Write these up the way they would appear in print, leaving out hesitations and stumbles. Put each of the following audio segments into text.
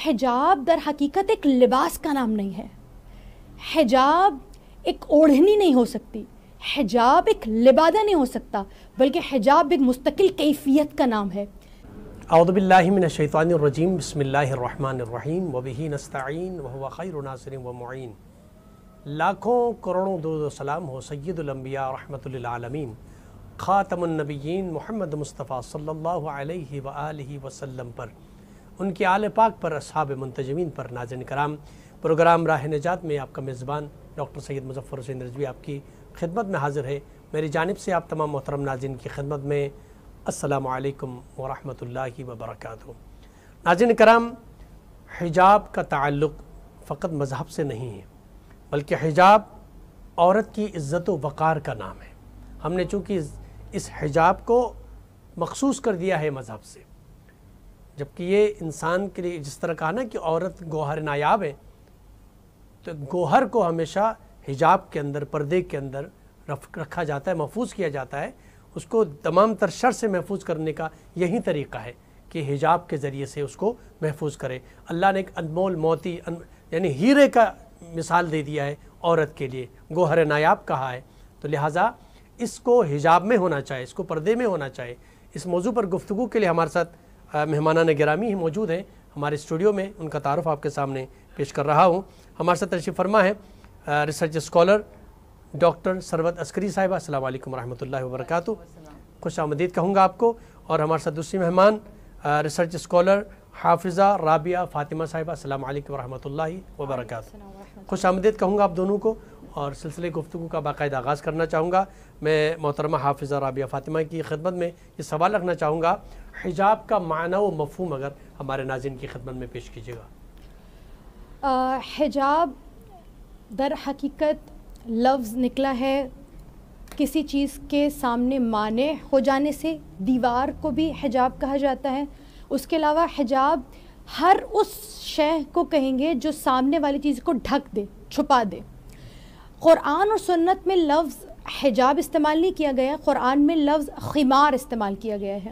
حجاب در حقیقت ایک لباس کا نام نہیں ہے، حجاب ایک اوڑھنی نہیں ہو سکتی، حجاب ایک لبادہ نہیں ہو سکتا، بلکہ حجاب ایک مستقل کیفیت کا نام ہے۔ اعوذ باللہ من الشیطان الرجیم، بسم اللہ الرحمن الرحیم، وبہ نستعین وہو خیر ناصر و معین۔ لاکھوں کروڑوں درود و سلام ہو سید الانبیاء رحمت للعالمین، خاتم النبیین محمد مصطفیٰ صلی اللہ علیہ وآلہ وسلم پر، ان کی آل پاک پر، اصحاب منتجمین پر۔ ناظرین کرام، پروگرام راہ نجات میں آپ کا میزبان ڈاکٹر سید مظفر حسین رضوی آپ کی خدمت میں حاضر ہے۔ میری جانب سے آپ تمام محترم ناظرین کی خدمت میں السلام علیکم ورحمۃ اللہ وبرکاتہ۔ ناظرین کرام، حجاب کا تعلق فقط مذہب سے نہیں ہے، بلکہ حجاب عورت کی عزت و وقار کا نام ہے۔ ہم نے چونکہ اس حجاب کو مخصوص کر دیا ہے مذہب سے، جبکہ یہ انسان کے لیے جس طرح کہا نا کہ عورت گوہر نایاب ہے، تو گوہر کو ہمیشہ حجاب کے اندر، پردے کے اندر رکھا جاتا ہے، محفوظ کیا جاتا ہے۔ اس کو تمام تر شر سے محفوظ کرنے کا یہی طریقہ ہے کہ حجاب کے ذریعے سے اس کو محفوظ کرے۔ اللہ نے ایک انمول موتی یعنی ہیرے کا مثال دے دیا ہے عورت کے لیے، گوہر نایاب کہا ہے، تو لہٰذا اس کو حجاب میں ہونا چاہے، اس کو پردے میں ہونا چاہے۔ اس موضوع پر گفتگو کے لیے ہمارے ساتھ مہمانان گرامی ہی موجود ہیں ہمارے اسٹوڈیو میں، ان کا تعارف آپ کے سامنے پیش کر رہا ہوں۔ ہمارے ساتھ تشریف فرما ہے ریسرچ اسکالر ڈاکٹر ثروت عسکری صاحبہ، السلام علیکم ورحمۃ اللہ وبرکاتہ، خوش آمدید کہوں گا آپ کو۔ اور ہمارے ساتھ دوسری مہمان ریسرچ اسکالر حافظہ رابعہ فاطمہ صاحبہ، السلام علیکم ورحمۃ اللہ وبرکاتہ، خوش آمدید کہوں گا آپ دونوں کو۔ اور سلسلے گفتگو کا باقاعدہ آغاز کرنا چاہوں گا۔ میں محترمہ حافظہ رابعہ فاطمہ کی خدمت میں یہ سوال رکھنا چاہوں گا، حجاب کا معنی و مفہوم اگر ہمارے ناظرین کی خدمت میں پیش کیجیے گا۔ حجاب در حقیقت لفظ نکلا ہے کسی چیز کے سامنے مانع ہو جانے سے، دیوار کو بھی حجاب کہا جاتا ہے۔ اس کے علاوہ حجاب ہر اس شے کو کہیں گے جو سامنے والی چیز کو ڈھک دے، چھپا دے۔ قرآن اور سنت میں لفظ حجاب استعمال نہیں کیا گیا، قرآن میں لفظ خمار استعمال کیا گیا ہے،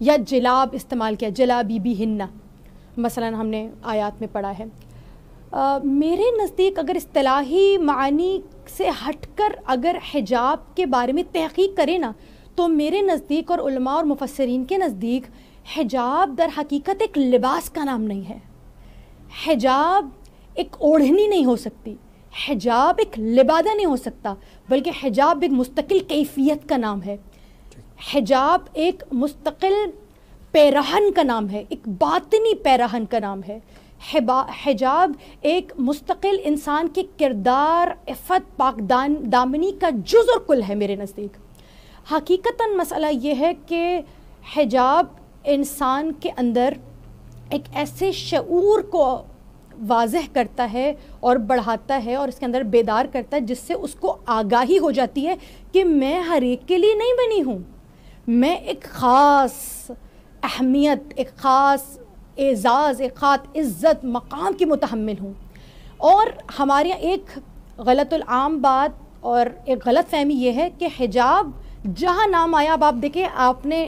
یا جلاب استعمال کیا، جلابی بھی ہننا مثلا ہم نے آیات میں پڑھا ہے۔ میرے نزدیک اگر اصطلاحی معانی سے ہٹ کر اگر حجاب کے بارے میں تحقیق کرے نا، تو میرے نزدیک اور علماء اور مفسرین کے نزدیک حجاب در حقیقت ایک لباس کا نام نہیں ہے، حجاب ایک اوڑھنی نہیں ہو سکتی، حجاب ایک لبادہ نہیں ہو سکتا، بلکہ حجاب ایک مستقل کیفیت کا نام ہے، حجاب ایک مستقل پیراہن کا نام ہے، ایک باطنی پیراہن کا نام ہے۔ حجاب ایک مستقل انسان کے کردار، عفت، پاک دامنی کا جز اور کل ہے میرے نزدیک۔ حقیقتاً مسئلہ یہ ہے کہ حجاب انسان کے اندر ایک ایسے شعور کو واضح کرتا ہے اور بڑھاتا ہے اور اس کے اندر بیدار کرتا ہے، جس سے اس کو آگاہی ہو جاتی ہے کہ میں ہر ایک کے لیے نہیں بنی ہوں، میں ایک خاص اہمیت، ایک خاص اعزاز، ایک خاص عزت مقام کی متحمل ہوں۔ اور ہمارے یہاں ایک غلط العام بات اور ایک غلط فہمی یہ ہے کہ حجاب جہاں نام آیا، اب آپ دیکھیں آپ نے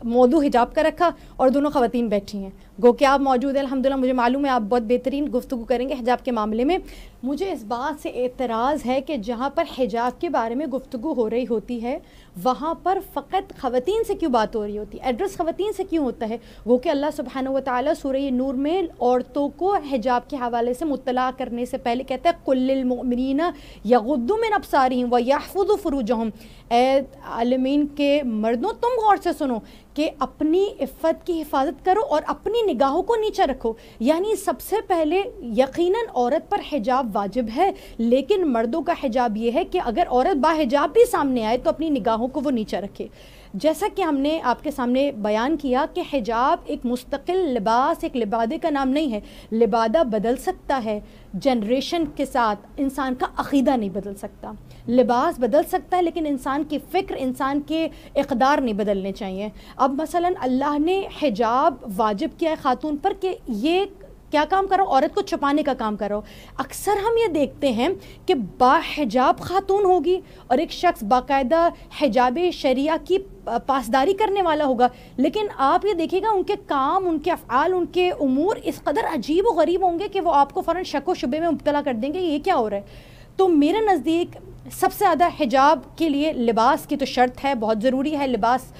موضوع حجاب کا رکھا اور دونوں خواتین بیٹھی ہیں، گو کہ آپ موجود ہیں، الحمدللہ مجھے معلوم ہے آپ بہت بہترین گفتگو کریں گے حجاب کے معاملے میں۔ مجھے اس بات سے اعتراض ہے کہ جہاں پر حجاب کے بارے میں گفتگو ہو رہی ہوتی ہے، وہاں پر فقط خواتین سے کیوں بات ہو رہی ہوتی ہے، ایڈریس خواتین سے کیوں ہوتا ہے؟ وہ کہ اللہ سبحانہ و تعالیٰ سورہ نور میں عورتوں کو حجاب کے حوالے سے مطلع کرنے سے پہلے کہتا ہے قُلِ لِلْمُؤْمِنِينَ يَغُضُّوا مِنْ أَبْصَارِهِمْ وَيَحْفَظُوا فُرُوجَهُمْ، اے عالمین کے مردوں تم غور سے سنو کہ اپنی عفت کی حفاظت کرو اور اپنی نگاہوں کو نیچے رکھو۔ یعنی سب سے پہلے یقیناً عورت پر حجاب واجب ہے، لیکن مردوں کا حجاب یہ ہے کہ اگر عورت با حجاب بھی سامنے آئے تو اپنی نگاہوں کو وہ نیچے رکھے۔ جیسا کہ ہم نے آپ کے سامنے بیان کیا کہ حجاب ایک مستقل لباس، ایک لبادے کا نام نہیں ہے۔ لبادہ بدل سکتا ہے جنریشن کے ساتھ، انسان کا عقیدہ نہیں بدل سکتا۔ لباس بدل سکتا ہے لیکن انسان کی فکر، انسان کے اقدار نہیں بدلنے چاہیے۔ اب مثلا اللہ نے حجاب واجب کیا ہے خاتون پر کہ یہ کیا کام کر رہا ہو؟ عورت کو چھپانے کا کام کر رہا ہو. اکثر ہم یہ دیکھتے ہیں کہ باحجاب خاتون ہوگی اور ایک شخص باقاعدہ حجاب شریعہ کی پاسداری کرنے والا ہوگا، لیکن آپ یہ دیکھیے گا ان کے کام، ان کے افعال، ان کے امور اس قدر عجیب و غریب ہوں گے کہ وہ آپ کو فوراً شک و شبے میں مبتلا کر دیں گے یہ کیا ہو رہا ہے. تو میرے نزدیک سب سے زیادہ حجاب کے لیے لباس کی تو شرط ہے، بہت ضروری ہے لباس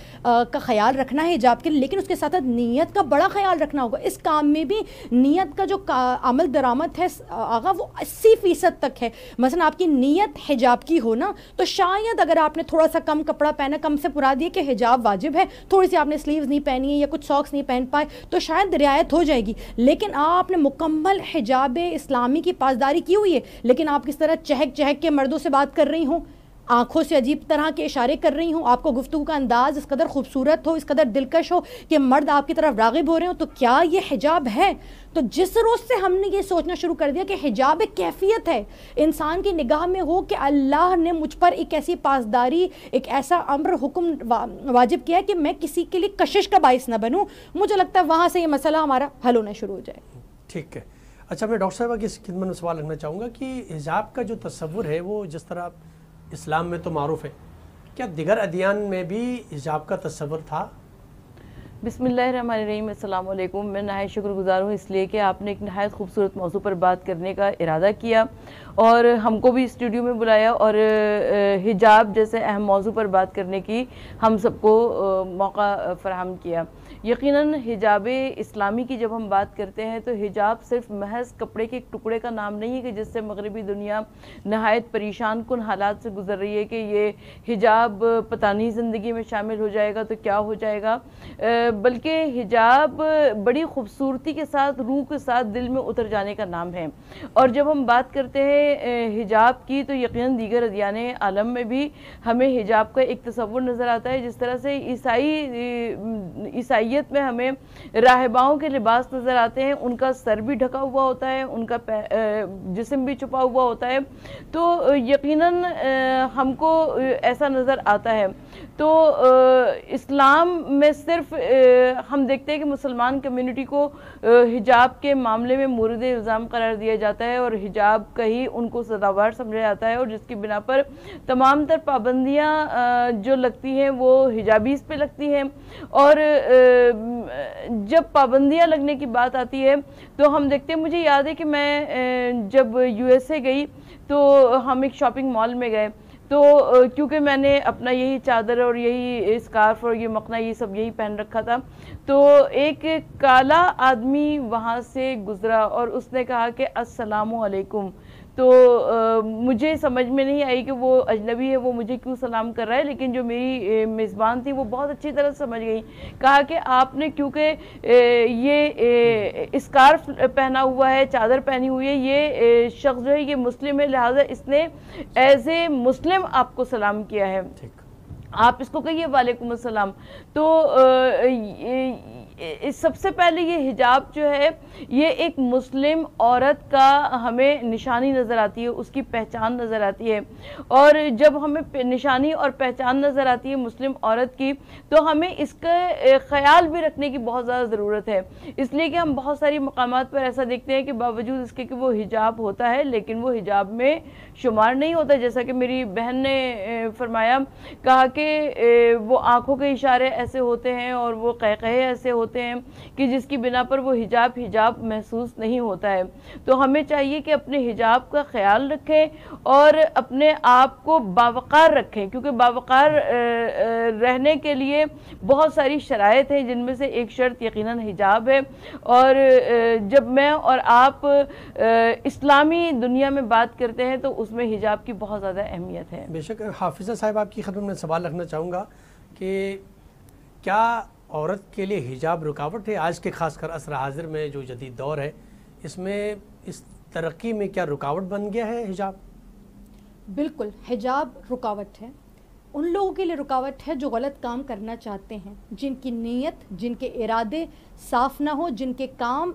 کا خیال رکھنا ہے حجاب کے لیے، لیکن اس کے ساتھ نیت کا بڑا خیال رکھنا ہوگا. اس کام میں بھی نیت کا جو عمل درآمد ہے آغا وہ 80% تک ہے. مثلا آپ کی نیت حجاب کی ہو نا تو شاید اگر آپ نے تھوڑا سا کم کپڑا پہنا، کم سے پرا دیے کہ حجاب واجب ہے، تھوڑی سی آپ نے سلیوز نہیں پہنی ہے یا کچھ ساکس نہیں پہن پائے تو شاید رعایت ہو جائے گی. لیکن آپ نے مکمل حجاب اسلامی کی پاسداری کی ہوئی ہے، لیکن آپ کس طرح چہک چہک کے مردوں سے بات کر رہی ہوں، آنکھوں سے عجیب طرح کے اشارے کر رہی ہوں، آپ کو گفتگو کا انداز اس قدر خوبصورت ہو، اس قدر دلکش ہو کہ مرد آپ کی طرف راغب ہو رہے ہوں، تو کیا یہ حجاب ہے؟ تو جس روز سے ہم نے یہ سوچنا شروع کر دیا کہ حجاب ایک کیفیت ہے، انسان کی نگاہ میں ہو کہ اللہ نے مجھ پر ایک ایسی پاسداری، ایک ایسا امر حکم واجب کیا ہے کہ میں کسی کے لیے کشش کا باعث نہ بنوں، مجھے لگتا ہے وہاں سے یہ مسئلہ ہمارا حل ہونا شروع ہو جائے. ٹھیک ہے. اچھا، میں ڈاکٹر صاحبہ کی خدمت میں سوال رکھنا چاہوں گا کہ حجاب کا جو تصور ہے وہ جس طرح اسلام میں تو معروف ہے، کیا دیگر ادیان میں بھی حجاب کا تصور تھا؟ بسم اللہ الرحمن الرحیم. السلام علیکم. میں نہایت شکر گزار ہوں اس لیے کہ آپ نے ایک نہایت خوبصورت موضوع پر بات کرنے کا ارادہ کیا اور ہم کو بھی اسٹوڈیو میں بلایا اور حجاب جیسے اہم موضوع پر بات کرنے کی ہم سب کو موقع فراہم کیا. یقیناً حجاب اسلامی کی جب ہم بات کرتے ہیں تو حجاب صرف محض کپڑے کے ایک ٹکڑے کا نام نہیں ہے کہ جس سے مغربی دنیا نہایت پریشان کن حالات سے گزر رہی ہے کہ یہ حجاب پتہ نہیں زندگی میں شامل ہو جائے گا تو کیا ہو جائے گا، بلکہ حجاب بڑی خوبصورتی کے ساتھ، روح کے ساتھ دل میں اتر جانے کا نام ہے. اور جب ہم بات کرتے ہیں حجاب کی تو یقیناً دیگر ادیان عالم میں بھی ہمیں حجاب کا ایک تصور نظر آتا ہے. جس طرح سے عیسائیت میں ہمیں راہباؤں کے لباس نظر آتے ہیں، ان کا سر بھی ڈھکا ہوا ہوتا ہے، ان کا جسم بھی چھپا ہوا ہوتا ہے، تو یقیناً ہم کو ایسا نظر آتا ہے. تو اسلام میں صرف ہم دیکھتے ہیں کہ مسلمان کمیونٹی کو حجاب کے معاملے میں مورد الزام قرار دیا جاتا ہے اور حجاب کا ہی ان کو سزاوار سمجھا جاتا ہے، اور جس کی بنا پر تمام تر پابندیاں جو لگتی ہیں وہ حجابیز پہ لگتی ہیں. اور جب پابندیاں لگنے کی بات آتی ہے تو ہم دیکھتے ہیں، مجھے یاد ہے کہ میں جب USA گئی تو ہم ایک شاپنگ مال میں گئے، تو کیونکہ میں نے اپنا یہی چادر اور یہی اسکارف اور یہ مقنا یہ سب یہی پہن رکھا تھا، تو ایک کالا آدمی وہاں سے گزرا اور اس نے کہا کہ السلام علیکم. تو مجھے سمجھ میں نہیں آئی کہ وہ اجنبی ہے، وہ مجھے کیوں سلام کر رہا ہے، لیکن جو میری میزبان تھی وہ بہت اچھی طرح سمجھ گئی. کہا کہ آپ نے کیونکہ یہ اسکارف پہنا ہوا ہے، چادر پہنی ہوئی ہے، یہ شخص جو ہے یہ مسلم ہے، لہٰذا اس نے ایز اے مسلم آپ کو سلام کیا ہے، آپ اس کو کہیے وعلیکم السلام. تو سب سے پہلے یہ حجاب جو ہے یہ ایک مسلم عورت کا ہمیں نشانی نظر آتی ہے، اس کی پہچان نظر آتی ہے. اور جب ہمیں نشانی اور پہچان نظر آتی ہے مسلم عورت کی تو ہمیں اس کا خیال بھی رکھنے کی بہت زیادہ ضرورت ہے، اس لیے کہ ہم بہت ساری مقامات پر ایسا دیکھتے ہیں کہ باوجود اس کے کہ وہ حجاب ہوتا ہے لیکن وہ حجاب میں شمار نہیں ہوتا. جیسا کہ میری بہن نے فرمایا، کہا کہ وہ آنکھوں کے اشارے ایسے ہوتے ہیں اور وہ قہقہے ایسے ہوتے ہیں کہ جس کی بنا پر وہ حجاب محسوس نہیں ہوتا ہے. تو ہمیں چاہیے کہ اپنے حجاب کا خیال رکھیں اور اپنے آپ کو باوقار رکھیں، کیونکہ باوقار رہنے کے لیے بہت ساری شرائط ہیں جن میں سے ایک شرط یقیناً حجاب ہے. اور جب میں اور آپ اسلامی دنیا میں بات کرتے ہیں تو اس میں حجاب کی بہت زیادہ اہمیت ہے. بے شک. حافظہ صاحب آپ کی خدمت میں سوال رکھنا چاہوں گا کہ کیا عورت کے لیے حجاب رکاوٹ ہے؟ آج کے خاص کر عصر حاضر میں جو جدید دور ہے اس میں اس ترقی میں کیا رکاوٹ بن گیا ہے حجاب؟ بالکل حجاب رکاوٹ ہے. ان لوگوں کے لیے رکاوٹ ہے جو غلط کام کرنا چاہتے ہیں، جن کی نیت، جن کے ارادے صاف نہ ہو، جن کے کام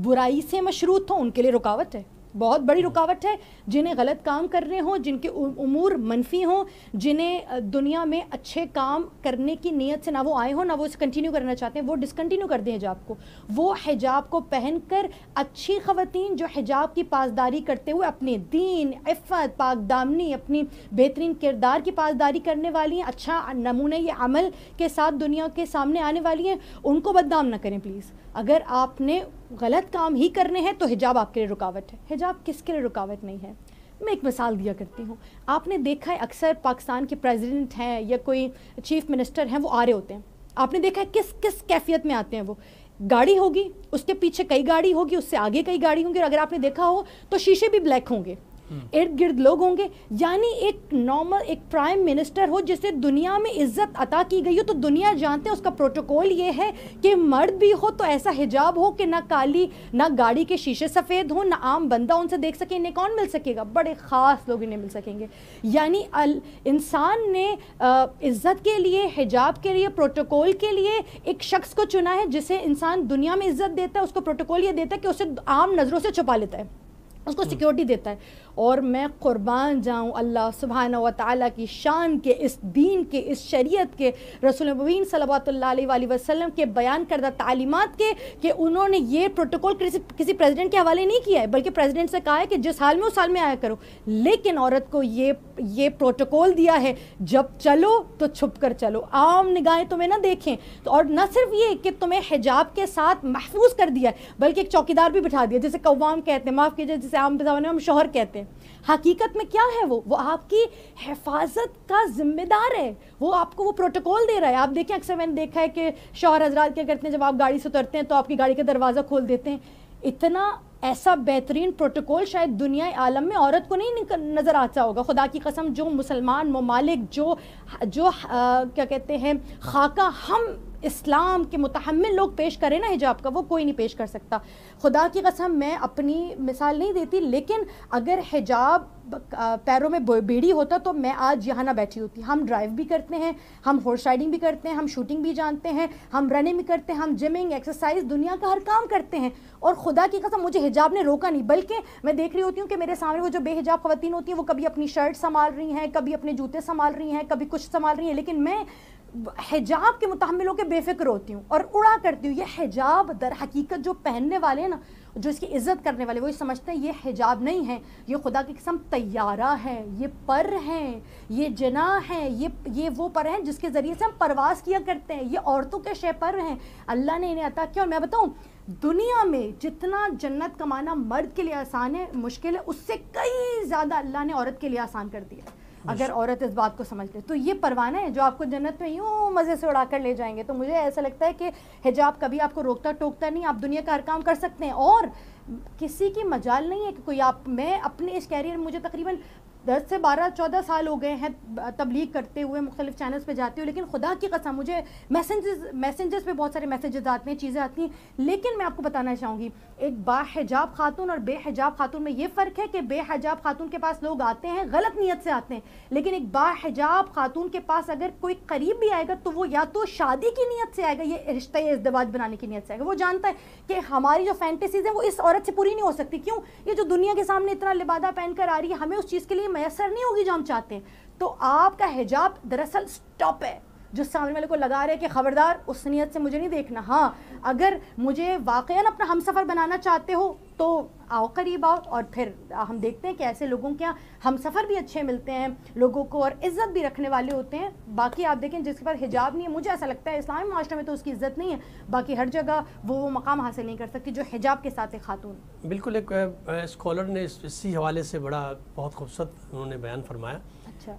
برائی سے مشروط ہوں، ان کے لیے رکاوٹ ہے. بہت بڑی رکاوٹ ہے. جنہیں غلط کام کر رہے ہوں, جن کے امور منفی ہوں, جنہیں دنیا میں اچھے کام کرنے کی نیت سے نہ وہ آئے ہوں نہ وہ اسے کنٹینیو کرنا چاہتے ہیں, وہ ڈسکنٹینیو کر دیں حجاب کو. وہ حجاب کو پہن کر اچھی خواتین جو حجاب کی پاسداری کرتے ہوئے اپنے دین, عفت, پاک دامنی, اپنی بہترین کردار کی پاسداری کرنے والی ہیں, اچھا نمونہ یہ عمل کے ساتھ دنیا کے سامنے آنے والی ہیں, ان کو بدنام نہ کریں پلیز. اگر آپ نے غلط کام ہی کرنے ہیں تو حجاب آپ کے لیے رکاوٹ ہے. حجاب کس کے لیے رکاوٹ نہیں ہے؟ میں ایک مثال دیا کرتی ہوں. آپ نے دیکھا ہے اکثر پاکستان کے پریزیڈنٹ ہیں یا کوئی چیف منسٹر ہیں, وہ آ رہے ہوتے ہیں, آپ نے دیکھا ہے کس کیفیت میں آتے ہیں. وہ گاڑی ہوگی, اس کے پیچھے کئی گاڑی ہوگی, اس سے آگے کئی گاڑی ہوں گی, اور اگر آپ نے دیکھا ہو تو شیشے بھی بلیک ہوں گے, ارد گرد لوگ ہوں گے. یعنی ایک نارمل ایک پرائم منسٹر ہو جسے دنیا میں عزت عطا کی گئی ہو, تو دنیا جانتے ہیں اس کا پروٹوکول یہ ہے کہ مرد بھی ہو تو ایسا حجاب ہو کہ نہ کالی, نہ گاڑی کے شیشے سفید ہوں, نہ عام بندہ ان سے دیکھ سکے. انہیں کون مل سکے گا؟ بڑے خاص لوگ انہیں مل سکیں گے. یعنی انسان نے عزت کے لیے, حجاب کے لیے, پروٹوکول کے لیے ایک شخص کو چنا ہے جسے انسان دنیا میں عزت دیتا ہے. اس کو پروٹوکول یہ دیتا ہے کہ اسے عام نظروں سے چھپا لیتا ہے, اس کو سیکیورٹی دیتا ہے. اور میں قربان جاؤں اللہ سبحانہ و تعالیٰ کی شان کے, اس دین کے, اس شریعت کے, رسول مبین صلوات اللہ علیہ وآلہ وسلم کے بیان کردہ تعلیمات کے, کہ انہوں نے یہ پروٹوکول کسی پریزیڈنٹ کے حوالے نہیں کیا ہے, بلکہ پریزیڈنٹ سے کہا ہے کہ جس حال میں اس حال میں آیا کرو. لیکن عورت کو یہ پروٹوکول دیا ہے, جب چلو تو چھپ کر چلو, عام نگاہیں تمہیں نہ دیکھیں. تو اور نہ صرف یہ کہ تمہیں حجاب کے ساتھ محفوظ کر دیا ہے, بلکہ ایک چوکیدار بھی بٹھا دیا, جسے قوام کہتے ہیں, معاف کیجیے, جسے عام زبان میں ہم شوہر کہتے ہیں. حقیقت میں کیا ہے وہ آپ کی حفاظت کا ذمہ دار ہے. وہ آپ کو وہ پروٹوکول دے رہا ہے. آپ دیکھیں اکثر میں نے دیکھا ہے کہ شوہر حضرات کیا کرتے ہیں, جب آپ گاڑی سے اترتے ہیں تو آپ کی گاڑی کا دروازہ کھول دیتے ہیں. اتنا ایسا بہترین پروٹوکول شاید دنیا عالم میں عورت کو نہیں نظر آتا ہوگا. خدا کی قسم, جو مسلمان ممالک جو کیا کہتے ہیں خاکہ ہم اسلام کے متحمل لوگ پیش کریں نا حجاب کا, وہ کوئی نہیں پیش کر سکتا. خدا کی قسم میں اپنی مثال نہیں دیتی, لیکن اگر حجاب پیروں میں بیڑی ہوتا تو میں آج یہاں نہ بیٹھی ہوتی. ہم ڈرائیو بھی کرتے ہیں, ہم ہارس رائڈنگ بھی کرتے ہیں, ہم شوٹنگ بھی جانتے ہیں, ہم رننگ بھی کرتے ہیں, ہم جمنگ, ایکسرسائز, دنیا کا ہر کام کرتے ہیں, اور خدا کی قسم مجھے حجاب نے روکا نہیں. بلکہ میں دیکھ رہی ہوتی ہوں کہ میرے سامنے وہ جو بے حجاب خواتین ہوتی ہیں, وہ کبھی اپنی شرٹ سنبھال رہی ہیں, کبھی اپنے جوتے سنبھال رہی ہیں, کبھی کچھ سنبھال رہی ہیں, لیکن میں حجاب کے متحملوں کے بے فکر ہوتی ہوں اور اڑا کرتی ہوں. یہ حجاب در حقیقت جو پہننے والے ہیں نا, جو اس کی عزت کرنے والے, وہی سمجھتے ہیں یہ حجاب نہیں ہے, یہ خدا کی قسم طیارہ ہے, یہ پر ہیں, یہ جناح ہیں, یہ وہ پر ہیں جس کے ذریعے سے ہم پرواز کیا کرتے ہیں. یہ عورتوں کے شے پر ہیں, اللہ نے انہیں عطا کیا. اور میں بتاؤں, دنیا میں جتنا جنت کمانا مرد کے لیے آسان ہے, مشکل ہے, اس سے کئی زیادہ اللہ نے عورت کے لیے آسان کر دیا اگر عورت اس بات کو سمجھ لے. تو یہ پروانہ ہے جو آپ کو جنت میں یوں مزے سے اڑا کر لے جائیں گے. تو مجھے ایسا لگتا ہے کہ حجاب کبھی آپ کو روکتا ٹوکتا نہیں, آپ دنیا کا ہر کام کر سکتے ہیں, اور کسی کی مجال نہیں ہے کہ کوئی میں اپنے اس کیریئر مجھے تقریباً 10 سے 12-14 سال ہو گئے ہیں تبلیغ کرتے ہوئے, مختلف چینلز پہ جاتے ہوئے, لیکن خدا کی قسم مجھے میسنجز پہ بہت سارے میسیجز آتے ہیں, چیزیں آتی ہیں, لیکن میں آپ کو بتانا چاہوں گی ایک با حجاب خاتون اور بے حجاب خاتون میں یہ فرق ہے کہ بے حجاب خاتون کے پاس لوگ آتے ہیں غلط نیت سے آتے ہیں, لیکن ایک با حجاب خاتون کے پاس اگر کوئی قریب بھی آئے گا تو وہ یا تو شادی کی نیت سے آئے گا, یہ رشتہ ازدواج بنانے کی نیت سے آئے گا. وہ جانتا ہے کہ ہماری جو فینٹیسیز ہیں وہ اس عورت سے پوری نہیں ہو سکتی. کیوں؟ یہ جو دنیا کے سامنے اتنا لبادہ پہن کر آ رہی ہے, ہمیں اس چیز کے لیے میسر نہیں ہوگی جو ہم چاہتے ہیں. تو آپ کا حجاب دراصل سٹاپ ہے جو سامنے والے کو لگا رہے کہ خبردار اس نیت سے مجھے نہیں دیکھنا. ہاں, اگر مجھے واقعاً اپنا ہم سفر بنانا چاہتے ہو تو آؤ قریب آؤ, اور پھر ہم دیکھتے ہیں کہ ایسے لوگوں کے ہم سفر بھی اچھے ملتے ہیں لوگوں کو, اور عزت بھی رکھنے والے ہوتے ہیں. باقی آپ دیکھیں جس کے پاس حجاب نہیں ہے, مجھے ایسا لگتا ہے اسلامی معاشرے میں تو اس کی عزت نہیں ہے, باقی ہر جگہ وہ مقام حاصل نہیں کر سکتی جو حجاب کے ساتھ ایک خاتون. بالکل, ایک اسکالر نے اسی حوالے سے بہت خوبصورت انہوں نے بیان فرمایا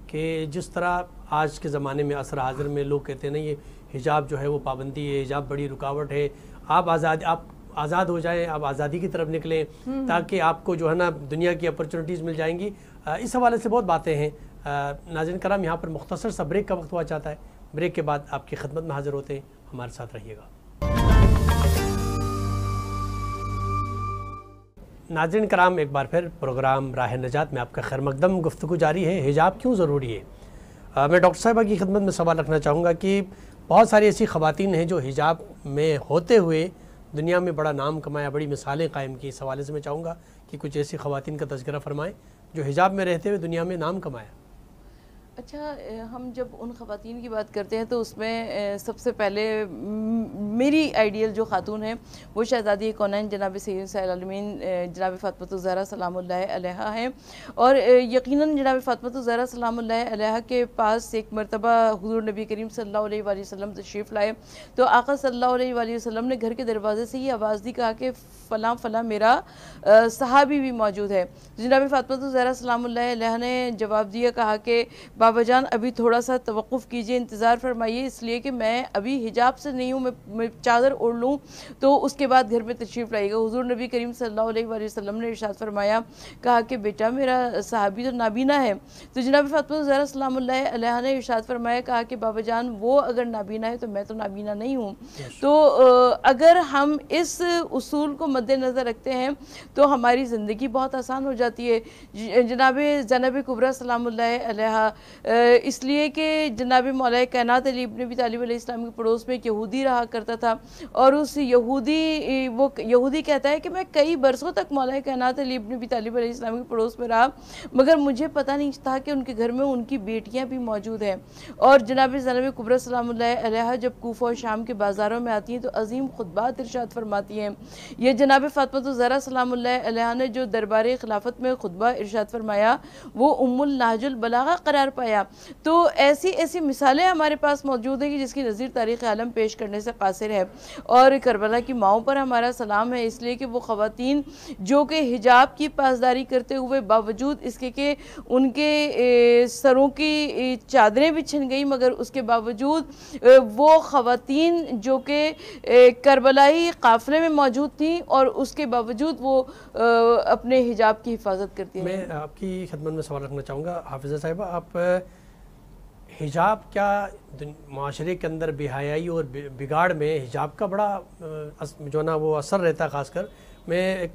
کہ جس طرح آج کے زمانے میں عصر حاضر میں لوگ کہتے ہیں نا یہ حجاب جو ہے وہ پابندی ہے, حجاب بڑی رکاوٹ ہے, آپ آزاد ہو جائیں, آپ آزادی کی طرف نکلیں تاکہ آپ کو جو ہے نا دنیا کی اپرچونٹیز مل جائیں گی. اس حوالے سے بہت باتیں ہیں. ناظرین کرام, یہاں پر مختصر سا بریک کا وقت ہوا چاہتا ہے. بریک کے بعد آپ کی خدمت میں حاضر ہوتے ہیں, ہمارے ساتھ رہیے گا. ناظرین کرام, ایک بار پھر پروگرام راہ نجات میں آپ کا خیر مقدم. گفتگو جاری ہے, حجاب کیوں ضروری ہے. میں ڈاکٹر صاحبہ کی خدمت میں سوال رکھنا چاہوں گا کہ بہت ساری ایسی خواتین ہیں جو حجاب میں ہوتے ہوئے دنیا میں بڑا نام کمایا، بڑی مثالیں قائم کی. اس حوالے سے میں چاہوں گا کہ کچھ ایسی خواتین کا تذکرہ فرمائیں جو حجاب میں رہتے ہوئے دنیا میں نام کمایا. اچھا، ہم جب ان خواتین کی بات کرتے ہیں تو اس میں سب سے پہلے میری آئیڈیل جو خاتون ہیں وہ شہزادی کونین جناب سید نساء العالمین جناب فاطمہ الزہرا سلام اللہ علیہا ہیں. اور یقیناً جناب فاطمہ الزہرا سلام اللہ علیہا کے پاس ایک مرتبہ حضور نبی کریم صلی اللہ علیہ وآلہ وسلم تشریف لائے تو آقا صلی اللہ علیہ وآلہ وسلم نے گھر کے دروازے سے یہ آواز دی، کہا کہ فلاں فلاں میرا صحابی بھی موجود ہے. جناب فاطمہ الزہرا سلام اللہ علیہا نے جواب دیا، کہا کہ بابا جان ابھی تھوڑا سا توقف کیجئے، انتظار فرمائیے، اس لیے کہ میں ابھی حجاب سے نہیں ہوں، میں چادر اوڑھ لوں تو اس کے بعد گھر میں تشریف لائے گا. حضور نبی کریم صلی اللہ علیہ وآلہ وسلم نے ارشاد فرمایا، کہا کہ بیٹا میرا صحابی تو نابینا ہے. تو جناب فاطمہ الزہرا سلام اللہ علیہا نے ارشاد فرمایا، کہا کہ بابا جان وہ اگر نابینا ہے تو میں تو نابینا نہیں ہوں. تو اگر ہم اس اصول کو مد نظر رکھتے ہیں تو ہماری زندگی بہت آسان ہو جاتی ہے. جناب زینب کبریٰ سلام اللہ علیہا اس لیے کہ جناب مولا کائنات علی ابن ابی طالب علیہ السلام کے پڑوس میں ایک یہودی رہا کرتا تھا، اور اس یہودی کہتا ہے کہ میں کئی برسوں تک مولا کائنات علی ابن ابی طالب علیہ السلام کے پڑوس میں رہا، مگر مجھے پتہ نہیں تھا کہ ان کے گھر میں ان کی بیٹیاں بھی موجود ہیں. اور جناب زینب کبریٰ سلام اللہ علیہا جب کوفہ و شام کے بازاروں میں آتی ہیں تو عظیم خطبات ارشاد فرماتی ہیں. یہ جناب فاطمہ الزہرا سلام اللہ علیہا نے جو دربار خلافت میں خطبہ ارشاد فرمایا وہ ام النہج البلاغہ قرار پایا. تو ایسی مثالیں ہمارے پاس موجود ہیں کہ جس کی نظیر تاریخ عالم پیش کرنے سے قاصر ہے. اور کربلا کی ماؤں پر ہمارا سلام ہے، اس لیے کہ وہ خواتین جو کہ حجاب کی پاسداری کرتے ہوئے باوجود اس کے کہ ان کے سروں کی چادریں بھی چھن گئی، مگر اس کے باوجود وہ خواتین جو کہ کربلائی قافلے میں موجود تھیں اور اس کے باوجود وہ اپنے حجاب کی حفاظت کرتی ہیں. میں آپ کی خدمت میں سوال رکھنا چاہوں گا حافظہ صاحبہ، آپ حجاب کیا معاشرے کے اندر بے حیائی اور بگاڑ میں حجاب کا بڑا جو نا وہ اثر رہتا ہے؟ خاص کر میں ایک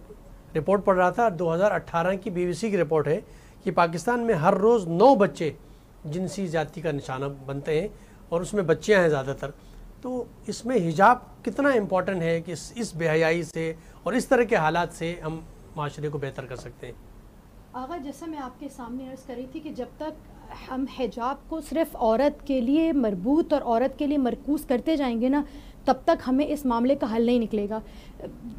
رپورٹ پڑھ رہا تھا 2018 کی BBC کی رپورٹ ہے کہ پاکستان میں ہر روز 9 بچے جنسی زیادتی کا نشانہ بنتے ہیں اور اس میں بچیاں ہیں زیادہ تر. تو اس میں حجاب کتنا امپورٹنٹ ہے کہ اس بے حیائی سے اور اس طرح کے حالات سے ہم معاشرے کو بہتر کر سکتے ہیں؟ آغا جیسا میں آپ کے سامنے عرض کر رہی تھی کہ جب تک ہم حجاب کو صرف عورت کے لیے مربوط اور عورت کے لیے مرکوز کرتے جائیں گے نا، تب تک ہمیں اس معاملے کا حل نہیں نکلے گا.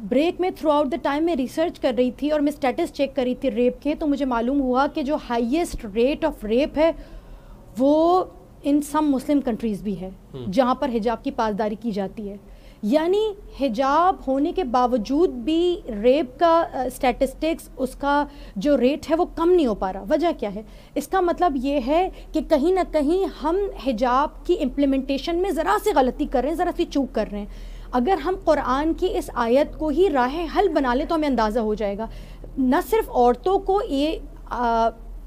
بریک میں تھرو آؤٹ دا ٹائم میں ریسرچ کر رہی تھی اور میں اسٹیٹس چیک کر رہی تھی ریپ کے، تو مجھے معلوم ہوا کہ جو ہائیسٹ ریٹ آف ریپ ہے وہ ان سم مسلم کنٹریز بھی ہے جہاں پر حجاب کی پاسداری کی جاتی ہے. یعنی حجاب ہونے کے باوجود بھی ریپ کا اسٹیٹسٹکس، اس کا جو ریٹ ہے وہ کم نہیں ہو پا رہا. وجہ کیا ہے؟ اس کا مطلب یہ ہے کہ کہیں نہ کہیں ہم حجاب کی امپلیمنٹیشن میں ذرا سی غلطی کر رہے ہیں، ذرا سی چوک کر رہے ہیں. اگر ہم قرآن کی اس آیت کو ہی راہ حل بنا لیں تو ہمیں اندازہ ہو جائے گا. نہ صرف عورتوں کو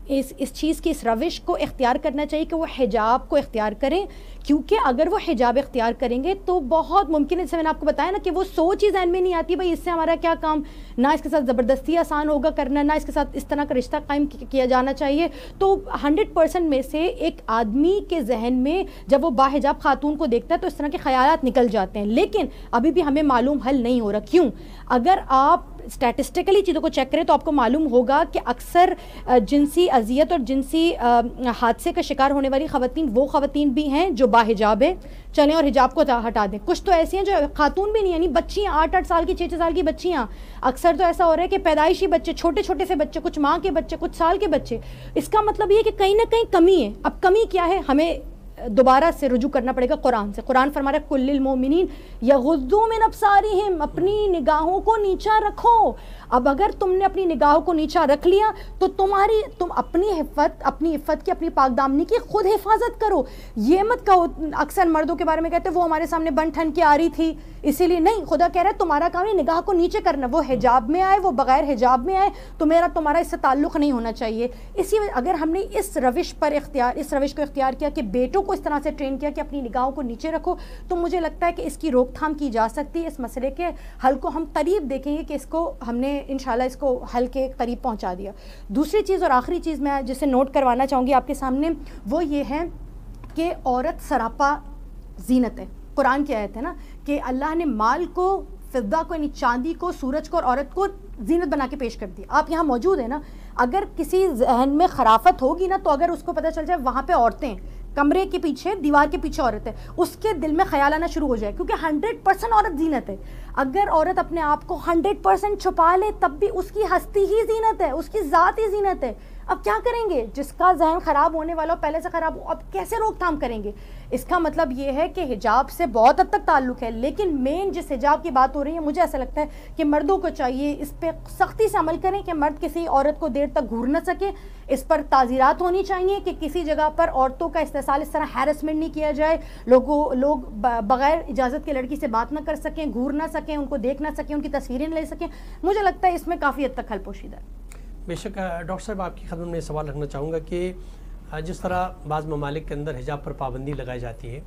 اس چیز کی اس روش کو اختیار کرنا چاہیے کہ وہ حجاب کو اختیار کریں، کیونکہ اگر وہ حجاب اختیار کریں گے تو بہت ممکن ہے، جیسے میں نے آپ کو بتایا نا کہ وہ سوچ ہی ذہن میں نہیں آتی بھائی اس سے ہمارا کیا کام، نہ اس کے ساتھ زبردستی آسان ہوگا کرنا، نہ اس کے ساتھ اس طرح کا رشتہ قائم کیا جانا چاہیے. تو 100% میں سے ایک آدمی کے ذہن میں جب وہ باحجاب خاتون کو دیکھتا ہے تو اس طرح کے خیالات نکل جاتے ہیں. لیکن ابھی بھی ہمیں معلوم حل نہیں ہو رہا. کیوں؟ اگر آپ اسٹیٹسٹیکلی چیزوں کو چیک کریں تو آپ کو معلوم ہوگا کہ اکثر جنسی اذیت اور جنسی حادثے کا شکار ہونے والی خواتین وہ خواتین بھی ہیں جو باحجاب ہیں. چلیں اور حجاب کو ہٹا دیں، کچھ تو ایسی ہیں جو خاتون بھی نہیں، یعنی بچیاں 8 سال کی 6 سال کی بچیاں. اکثر تو ایسا ہو رہا ہے کہ پیدائشی بچے، چھوٹے چھوٹے سے بچے، کچھ ماں کے بچے، کچھ سال کے بچے. اس کا مطلب یہ کہ کہیں نہ کہیں کمی ہے. اب کمی کیا ہے؟ ہمیں دوبارہ سے رجوع کرنا پڑے گا قرآن سے. قرآن فرما رہا ہے کل للمؤمنین یغضوا من ابصارہم، اپنی نگاہوں کو نیچا رکھو. اب اگر تم نے اپنی نگاہوں کو نیچا رکھ لیا تو تم اپنی عفت کی، اپنی پاک دامنی کی خود حفاظت کرو. یہ مت کہو، اکثر مردوں کے بارے میں کہتے ہیں وہ ہمارے سامنے بن ٹھن کے آ رہی تھی اسی لیے. نہیں، خدا کہہ رہا ہے تمہارا کام ہے نگاہ کو نیچے کرنا. وہ حجاب میں آئے، وہ بغیر حجاب میں آئے، تو تمہارا اس سے تعلق نہیں ہونا چاہیے. اسی وجہ اگر ہم نے اس روش کو اختیار کیا کہ بیٹوں کو اس طرح سے ٹرین کیا کہ اپنی نگاہوں کو نیچے رکھو، تو مجھے لگتا ہے کہ اس کی روک تھام کی جا سکتی ہے. اس مسئلے کے حل کو ہم قریب دیکھیں گے کہ اس کو ہم نے انشاءاللہ اس کو حل کے قریب پہنچا دیا. دوسری چیز اور آخری چیز میں جسے نوٹ کروانا چاہوں گی آپ کے سامنے وہ یہ ہے کہ عورت سراپا زینت ہے. قرآن کی آیت ہے نا کہ اللہ نے مال کو فضہ کو یعنی چاندی کو, سورج کو اور عورت کو زینت بنا کے پیش کر دیا. آپ یہاں موجود ہیں نا, اگر کسی ذہن میں خرافت ہوگی نا, تو اگر اس کو پتہ چل جائے وہاں پہ عورتیں, کمرے کے پیچھے, دیوار کے پیچھے عورت ہے, اس کے دل میں خیال آنا شروع ہو جائے, کیونکہ 100% عورت زینت ہے. اگر عورت اپنے آپ کو 100% چھپا لے تب بھی اس کی ہستی ہی زینت ہے, اس کی ذات ہی زینت ہے. اب کیا کریں گے؟ جس کا ذہن خراب ہونے والا ہو, پہلے سے خراب ہو, اب کیسے روک تھام کریں گے؟ اس کا مطلب یہ ہے کہ حجاب سے بہت حد تک تعلق ہے, لیکن مین جس حجاب کی بات ہو رہی ہے, مجھے ایسا لگتا ہے کہ مردوں کو چاہیے اس پہ سختی سے عمل کریں کہ مرد کسی عورت کو دیر تک گھور نہ سکے. اس پر تعزیرات ہونی چاہیے کہ کسی جگہ پر عورتوں کا استحصال اس طرح ہیرسمنٹ نہیں کیا جائے, لوگ بغیر اجازت کے لڑکی سے بات نہ کر سکیں, گھور نہ سکیں, ان کو دیکھ نہ سکیں, ان کی تصویریں نہ لے سکیں. مجھے لگتا ہے اس میں کافی حد تک حل پوشیدہ ہے. بے شک. ڈاکٹر صاحب آپ کی خدمت میں سوال رکھنا چاہوں گا کہ جس طرح بعض ممالک کے اندر حجاب پر پابندی لگائی جاتی ہے,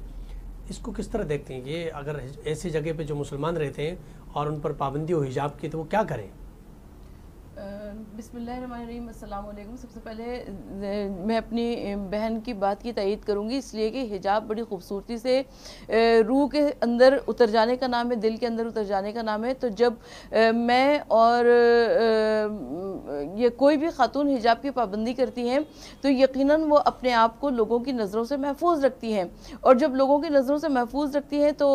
اس کو کس طرح دیکھتے ہیں کہ اگر ایسی جگہ پہ جو مسلمان رہتے ہیں اور ان پر پابندی ہو حجاب کی, تو وہ کیا کریں؟ بسم اللہ الرحمن الرحیم. السلام علیکم. سب سے پہلے میں اپنی بہن کی بات کی تائید کروں گی, اس لیے کہ حجاب بڑی خوبصورتی سے روح کے اندر اتر جانے کا نام ہے, دل کے اندر اتر جانے کا نام ہے. تو جب میں اور یہ کوئی بھی خاتون حجاب کی پابندی کرتی ہیں تو یقیناً وہ اپنے آپ کو لوگوں کی نظروں سے محفوظ رکھتی ہیں, اور جب لوگوں کی نظروں سے محفوظ رکھتی ہیں تو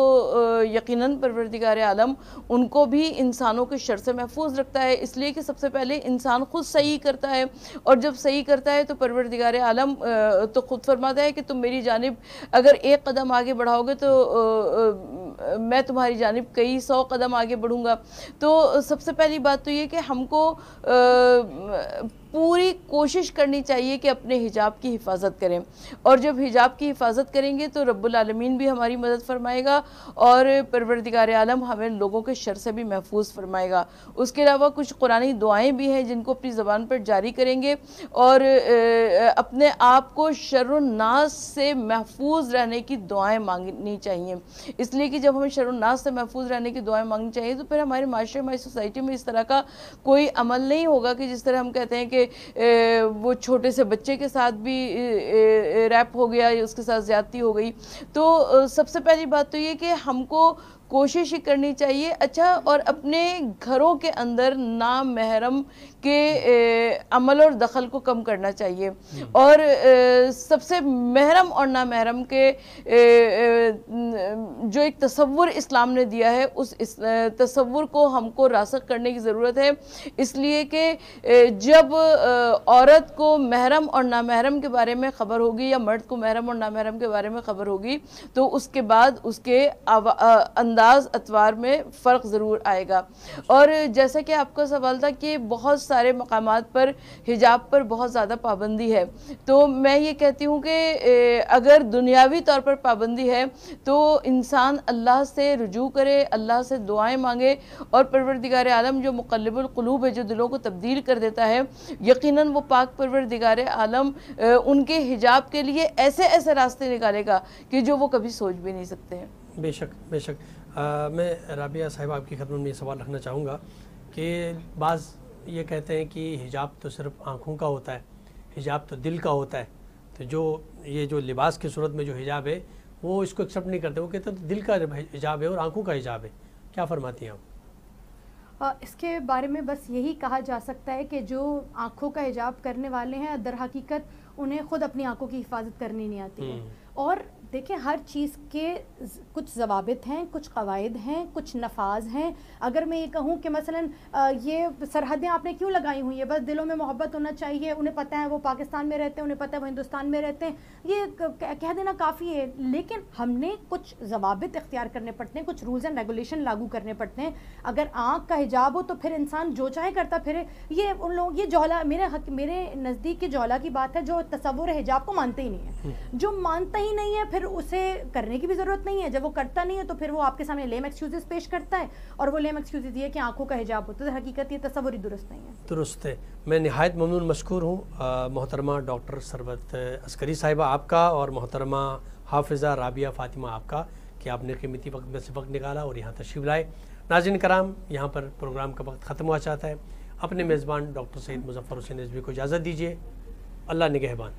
یقیناً پروردگار عالم ان کو بھی انسانوں کے شر سے محفوظ رکھتا ہے. اس لیے کہ سب سے پہلے انسان خود صحیح کرتا ہے, اور جب صحیح کرتا ہے تو پروردگار عالم تو خود فرماتا ہے کہ تم میری جانب اگر ایک قدم آگے بڑھاؤ گے تو میں تمہاری جانب کئی 100 قدم آگے بڑھوں گا. تو سب سے پہلی بات تو یہ کہ ہم کو پوری کوشش کرنی چاہیے کہ اپنے حجاب کی حفاظت کریں, اور جب حجاب کی حفاظت کریں گے تو رب العالمین بھی ہماری مدد فرمائے گا, اور پروردگار عالم ہمیں لوگوں کے شر سے بھی محفوظ فرمائے گا. اس کے علاوہ کچھ قرآنی دعائیں بھی ہیں جن کو اپنی زبان پر جاری کریں گے, اور اپنے آپ کو شر الناس سے محفوظ رہنے کی دعائیں مانگنی چاہیے. اس لیے کہ جب ہمیں شر الناس سے محفوظ رہنے کی دعائیں مانگنی چاہیے تو پھر ہمارے معاشرے, ہماری سوسائٹی میں اس طرح کا کوئی عمل نہیں ہوگا کہ جس طرح ہم کہتے ہیں کہ وہ چھوٹے سے بچے کے ساتھ بھی ریپ ہو گیا یا اس کے ساتھ زیادتی ہو گئی. تو سب سے پہلی بات تو یہ کہ ہم کو کوشش ہی کرنی چاہیے. اچھا, اور اپنے گھروں کے اندر نامحرم کے عمل اور دخل کو کم کرنا چاہیے, اور سب سے محرم اور نامحرم کے جو ایک تصور اسلام نے دیا ہے اس تصور کو ہم کو راسخ کرنے کی ضرورت ہے. اس لیے کہ جب عورت کو محرم اور نامحرم کے بارے میں خبر ہوگی یا مرد کو محرم اور نامحرم کے بارے میں خبر ہوگی تو اس کے بعد اس کے انداز اطوار میں فرق ضرور آئے گا. اور جیسا کہ آپ کا سوال تھا کہ بہت سارے مقامات پر حجاب پر بہت زیادہ پابندی ہے, تو میں یہ کہتی ہوں کہ اگر دنیاوی طور پر پابندی ہے تو انسان اللہ سے رجوع کرے, اللہ سے دعائیں مانگے, اور پروردگار عالم جو مقلب القلوب ہے, جو دلوں کو تبدیل کر دیتا ہے, یقیناً وہ پاک پروردگار عالم ان کے حجاب کے لیے ایسے ایسے راستے نکالے گا کہ جو وہ کبھی سوچ بھی نہیں سکتے ہیں. بے شک بے شک. میں رابعہ صاحبہ آپ کی خدمت میں یہ سوال رکھنا چاہوں گا کہ بعض یہ کہتے ہیں کہ حجاب تو صرف آنکھوں کا ہوتا ہے, حجاب تو دل کا ہوتا ہے, تو جو لباس کی صورت میں جو حجاب ہے وہ اس کو ایکسیپٹ نہیں کرتے, وہ کہتے ہیں دل کا حجاب ہے اور آنکھوں کا حجاب ہے. کیا فرماتی ہیں آپ؟ اس کے بارے میں بس یہی کہا جا سکتا ہے کہ جو آنکھوں کا حجاب کرنے والے ہیں در حقیقت انہیں خود اپنی آنکھوں کی حفاظت کرنی نہیں آتی ہے. اور دیکھیں ہر چیز کے کچھ ضوابط ہیں, کچھ قواعد ہیں, کچھ نفاذ ہیں. اگر میں یہ کہوں کہ مثلا یہ سرحدیں آپ نے کیوں لگائی ہوئی ہیں, بس دلوں میں محبت ہونا چاہیے, انہیں پتہ ہے وہ پاکستان میں رہتے ہیں, انہیں پتہ ہے وہ ہندوستان میں رہتے ہیں, یہ کہہ دینا کافی ہے. لیکن ہم نے کچھ ضوابط اختیار کرنے پڑتے ہیں, کچھ رولز اینڈ ریگولیشن لاگو کرنے پڑتے ہیں. اگر آنکھ کا حجاب ہو تو پھر انسان جو چاہے کرتا پھرے. یہ ان لوگ یہ جوہلا میرے نزدیک کی جوہلا کی بات ہے جو تصور حجاب کو مانتے ہی نہیں ہے. جو مانتا ہی نہیں ہے پھر اسے کرنے کی بھی ضرورت نہیں ہے. جب وہ کرتا نہیں ہے تو پھر وہ آپ کے سامنے لیم ایکسکیوزز پیش کرتا ہے, اور وہ لیم ایکسکیوزز یہ کہ آنکھوں کا حجاب ہوتا ہے. حقیقت یہ تصور ہی درست نہیں ہے. درست ہے. میں نہایت ممنون مشکور ہوں محترمہ ڈاکٹر ثروت عسکری صاحبہ آپ کا, اور محترمہ حافظہ رابعہ فاطمہ آپ کا, کہ آپ نے قیمتی وقت میں سے وقت نکالا اور یہاں تشریف لائے. ناظرین کرام, یہاں پر پروگرام کا وقت ختم ہوا چاہتا ہے. اپنے میزبان ڈاکٹر سید مظفر حسین رضوی کو اجازت دیجیے. اللہ نگہبان.